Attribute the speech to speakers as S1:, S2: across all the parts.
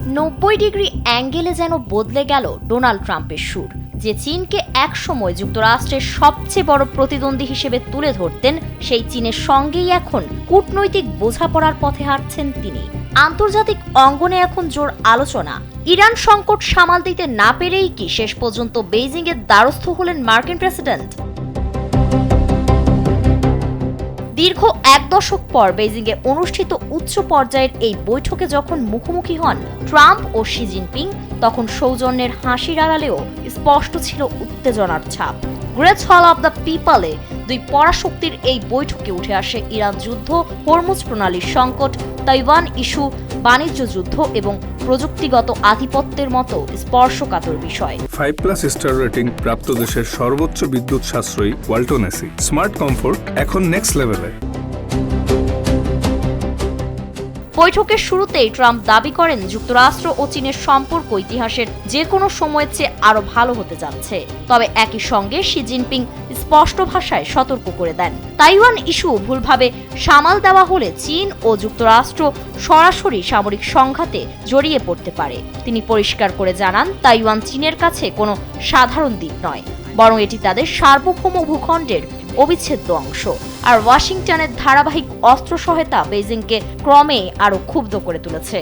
S1: 90 degree অ্যাঙ্গেলে যেন বদলে গেল ডোনাল্ড ট্রাম্পের সুর। যে চীনকে একসময় যুক্তরাষ্ট্রের সবচেয়ে বড় প্রতিদ্বন্দ্বী হিসেবে তুলে ধরতেন, সেই চীনের সঙ্গেই এখন কূটনৈতিক বোঝাপড়ার পথে হাঁটছেন তিনি। আন্তর্জাতিক অঙ্গনে এখন জোর আলোচনা। ইরান সংকট সামাল দিতে না পেরেই কি শেষ পর্যন্ত বেইজিংয়ের দ্বারস্থ হলেন মার্কিন প্রেসিডেন্ট? দীর্ঘ এক দশক পর বেইজিংয়ে অনুষ্ঠিত উচ্চ পর্যায়ের এই বৈঠকে যখন মুখোমুখি হন ট্রাম্প ও শি জিনপিং, তখন সৌজন্যের হাসির আড়ালেও স্পষ্ট ছিল উত্তেজনার ছাপ। গ্রেট হল অব দ্য পিপলে দুই পরাশক্তির এই বৈঠকে উঠে আসে ইরান যুদ্ধ, হরমুজ প্রণালীর সংকট, তাইওয়ান ইস্যু, বাণিজ্য যুদ্ধ এবং প্রযুক্তিগত আধিপত্যের মতো স্পর্শকাতর বিষয়।
S2: 5+ স্টার রেটিং প্রাপ্ত দেশের সর্বোচ্চ বিদ্যুৎ সাশ্রয়ী ওয়ালটন এসি স্মার্ট কমফোর্ট এখন নেক্সট লেভেলে।
S1: বৈঠকের শুরুতেই ট্রাম্প দাবি করেন যুক্তরাষ্ট্র ও চীনের সম্পর্ক ইতিহাসের যে কোনো সময়ের চেয়ে আরও ভালো হতে যাচ্ছে। তবে একই সঙ্গে শি জিনপিং স্পষ্ট ভাষায় সতর্ক করে দেন, তাইওয়ান ইস্যু ভুলভাবে সামাল দেওয়া হলে চীন ও যুক্তরাষ্ট্র সরাসরি সামরিক সংঘাতে জড়িয়ে পড়তে পারে। তিনি পরিষ্কার করে জানান, তাইওয়ান চীনের কাছে কোনো সাধারণ দ্বীপ নয়, বরং এটি তাদের সার্বভৌম ভূখণ্ডের অবিচ্ছেদ্য অংশ। আর ওয়াশিংটনের ধারাবাহিক অস্ত্র সহায়তা বেইজিংকে ক্রমে আরও ক্ষুব্ধ করে তুলেছে।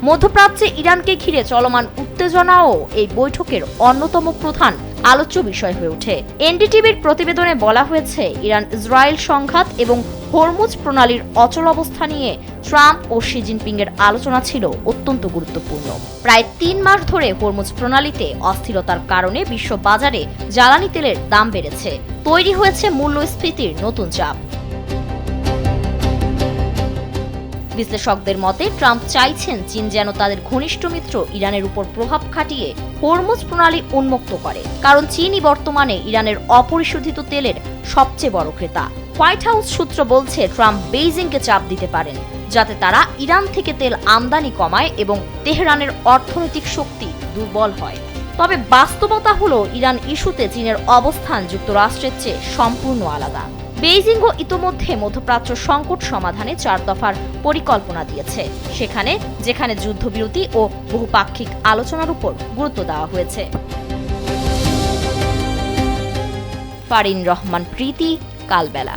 S1: মধ্যপ্রাচ্যে ইরানকে ঘিরে চলমান উত্তেজনাও এই বৈঠকের অন্যতম প্রধান আলোচ্য বিষয় হয়ে ওঠে। এনডিটিভির প্রতিবেদনে বলা হয়েছে, ইরান ইসরায়েল সংঘাত এবং হরমুজ প্রণালীর অচল অবস্থা নিয়ে ট্রাম্প ও শি জিনপিং এর আলোচনা ছিল অত্যন্ত গুরুত্বপূর্ণ। প্রায় 3 মাস ধরে হরমুজ প্রণালীতে অস্থিরতার কারণে বিশ্ব বাজারে জ্বালানি তেলের দাম বেড়েছে, তৈরি হয়েছে মূল্যস্ফীতির নতুন চাপ। বিশ্লেষকদের মতে, ট্রাম্প চাইছেন চীন যেন তাদের ঘনিষ্ঠ মিত্র ইরানের উপর প্রভাব খাটিয়ে হরমুজ প্রণালী উন্মুক্ত করে, কারণ চীনই বর্তমানে ইরানের অপরিশোধিত তেলের সবচেয়ে বড় ক্রেতা। হোয়াইট হাউস সূত্র বলছে, ট্রাম্প বেইজিংকে চাপ দিতে পারেন যাতে তারা ইরান থেকে তেল আমদানি কমায় এবং তেহরানের অর্থনৈতিক শক্তি দুর্বল হয়। তবে বাস্তবতা হলো, ইরান ইস্যুতে চীনের অবস্থান যুক্তরাষ্ট্রের চেয়ে সম্পূর্ণ আলাদা। বেইজিংও ইতোমধ্যে মধ্যপ্রাচ্য সংকট সমাধানে 4 দফার পরিকল্পনা দিয়েছে, যেখানে যুদ্ধবিরতি ও বহুপাক্ষিক আলোচনার উপর গুরুত্ব দেওয়া হয়েছে। ফারিন রহমান প্রীতি, কালবেলা।